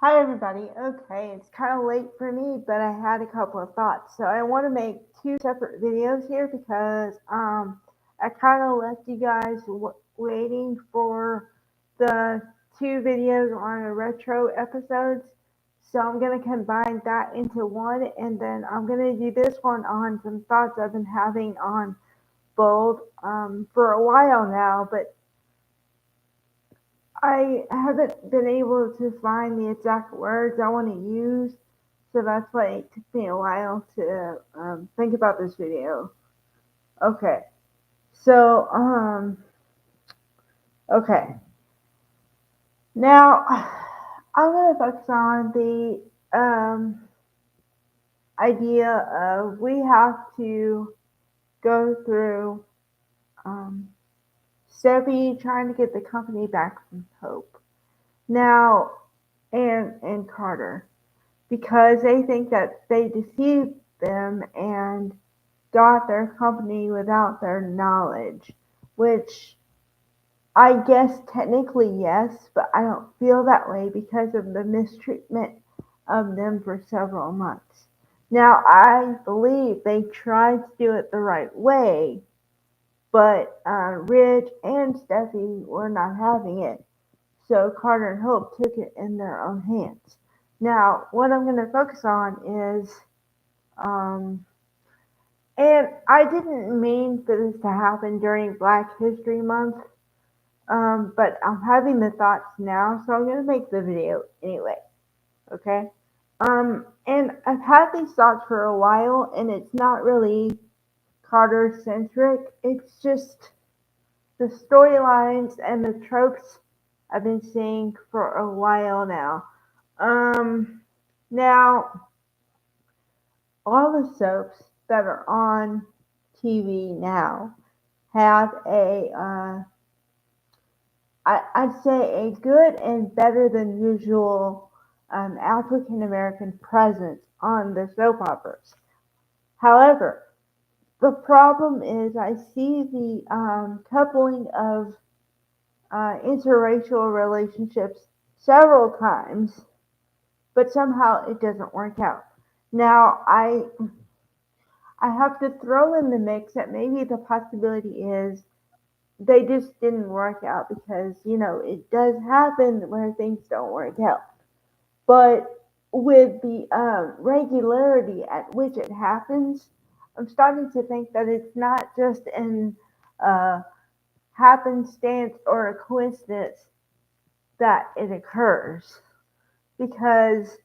Hi everybody. Okay, it's kind of late for me, but I had a couple of thoughts. So I want to make two separate videos here because I kind of left you guys waiting for the two videos on a retro episodes. So I'm gonna combine that into one, and then I'm gonna do this one on some thoughts I've been having on bold for a while now, but I haven't been able to find the exact words I want to use, so that's why it took me a while to think about this video. Okay, so okay, now I'm gonna focus on the idea of we have to go through um, Steffi trying to get the company back from Hope now, and Carter, because they think that they deceived them and got their company without their knowledge, which I guess technically yes, but I don't feel that way because of the mistreatment of them for several months. Now, I believe they tried to do it the right way, but Ridge and Steffi were not having it. So Carter and Hope took it in their own hands. Now, what I'm going to focus on is, um, and I didn't mean for this to happen during Black History Month, but I'm having the thoughts now, so I'm going to make the video anyway. Okay? And I've had these thoughts for a while, and it's not really Carter centric. It's just the storylines and the tropes I've been seeing for a while now. Now, all the soaps that are on TV now have I'd say a good and better than usual African American presence on the soap operas. However, the problem is I see the coupling of interracial relationships several times, but somehow it doesn't work out. Now, I have to throw in the mix that maybe the possibility is they just didn't work out because, it does happen where things don't work out. But with the regularity at which it happens, I'm starting to think that it's not just an uh, happenstance or a coincidence that it occurs. Because,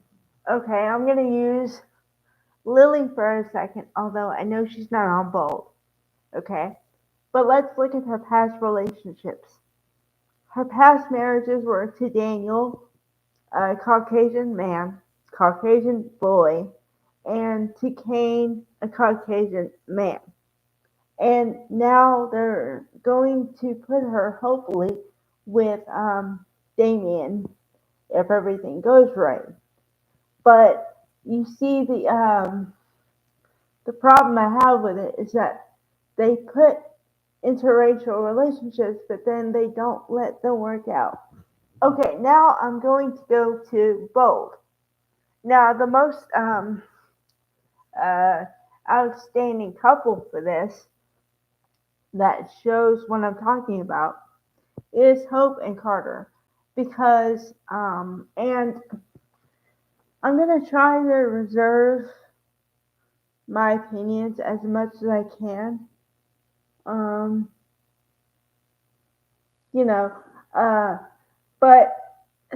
okay, I'm going to use Lily for a second, although I know she's not on Bold. Okay? But let's look at her past relationships. Her past marriages were to Daniel, a Caucasian man, Caucasian boy, and to Kane, a Caucasian man. And now they're going to put her, hopefully, with Damien if everything goes right. But you see, the problem I have with it is that they put interracial relationships, but then they don't let them work out. Okay, now I'm going to go to Bold. Now, the most uh, outstanding couple for this that shows what I'm talking about is Hope and Carter. Because, and I'm going to try to reserve my opinions as much as I can. Um, you know, uh, but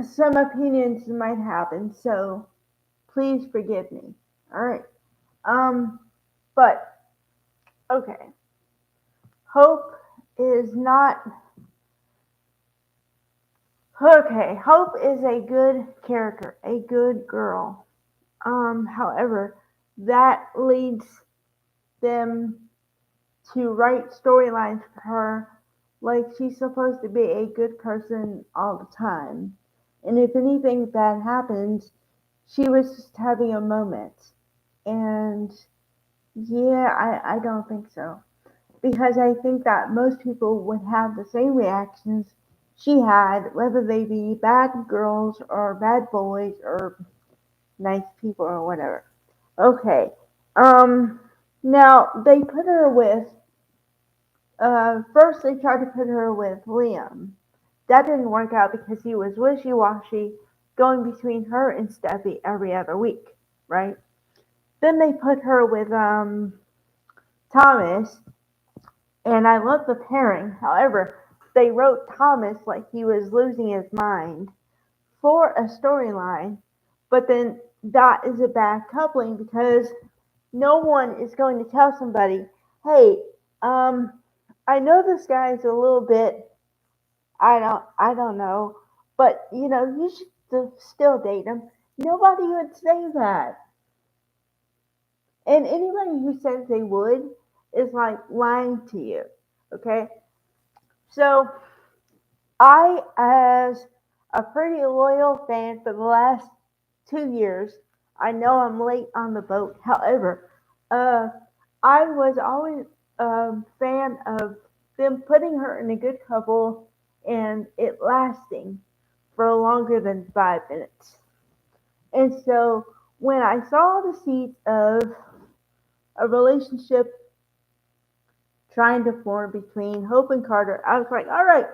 some opinions might happen, so please forgive me. All right. Um, but okay. Hope is not okay. Hope is a good character, a good girl. However, that leads them to write storylines for her like she's supposed to be a good person all the time. And if anything bad happens, she was just having a moment. And yeah, I don't think so. Because I think that most people would have the same reactions she had, whether they be bad girls or bad boys or nice people or whatever. Okay. Um. Now they put her with. First they tried to put her with Liam. That didn't work out because he was wishy-washy, going between her and Steffi every other week, right? Then they put her with Thomas, and I love the pairing. However, they wrote Thomas like he was losing his mind for a storyline, but then that is a bad coupling because no one is going to tell somebody, hey, um, I know this guy's a little bit, I don't know, but you should still date him. Nobody would say that. And anybody who says they would is like lying to you. Okay? So I, as a pretty loyal fan for the last 2 years, I know I'm late on the boat. However, uh, I was always a fan of them putting her in a good couple and it lasting for longer than 5 minutes. And so when I saw the seeds of a relationship trying to form between Hope and Carter, I was like, all right,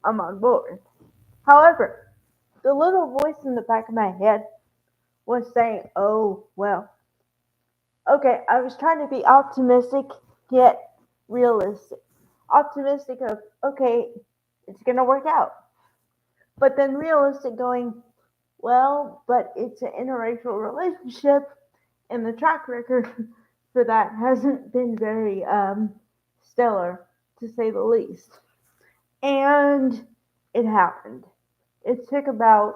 I'm on board. However, the little voice in the back of my head was saying, oh, well, okay, I was trying to be optimistic yet realistic. Optimistic of, okay, it's going to work out. But then realistic going, well, but it's an interracial relationship and the track record for that hasn't been very stellar, to say the least. And it happened. It took about,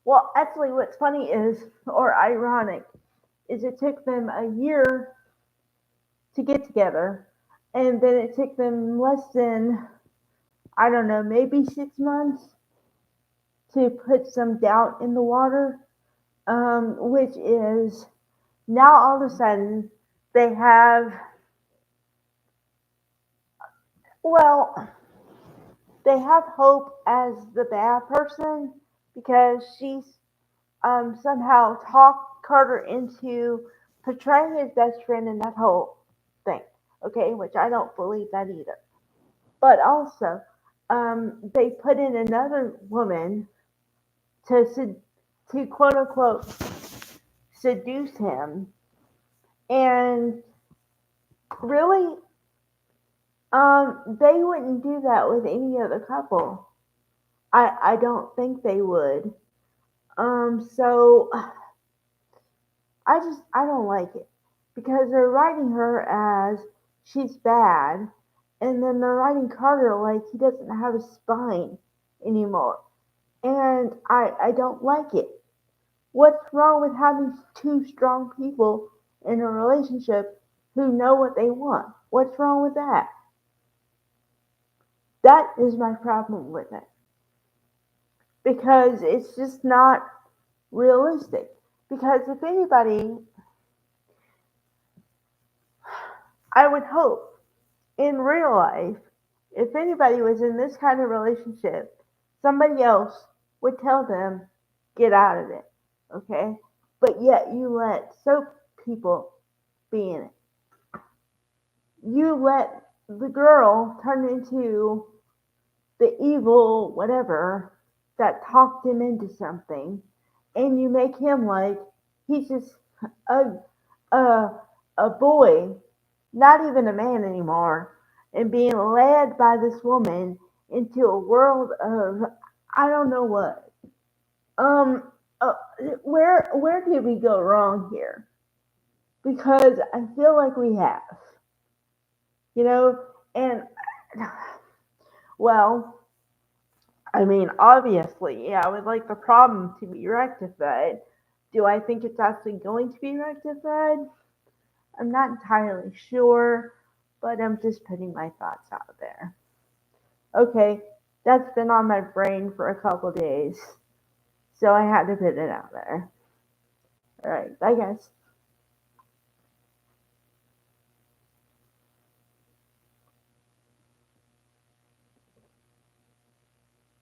well, actually, what's funny is, or ironic, is it took them a year to get together, and then it took them less than, I don't know, maybe 6 months to put some doubt in the water, which is now all of a sudden they have, well, they have Hope as the bad person because she's somehow talked Carter into portraying his best friend in that whole thing. Okay, which I don't believe that either. But also, they put in another woman to to quote unquote seduce him, and really, they wouldn't do that with any other couple. I don't think they would. So I don't like it because they're writing her as she's bad, and then they're writing Carter like he doesn't have a spine anymore, and I don't like it. What's wrong with having two strong people in a relationship who know what they want? What's wrong with that? That is my problem with it because it's just not realistic. Because if anybody, I would hope in real life, if anybody was in this kind of relationship, somebody else would tell them, get out of it. Okay? But yet you let soap people be in it. You let the girl turn into the evil whatever that talked him into something, and you make him like he's just a a a boy, not even a man anymore, and being led by this woman into a world of I don't know what. Um, uh, where did we go wrong here? Because I feel like we have, and well, I mean, obviously, yeah, I would like the problem to be rectified. Do I think it's actually going to be rectified? I'm not entirely sure, but I'm just putting my thoughts out there. Okay, that's been on my brain for a couple days, so I had to put it out there. All right, bye guys.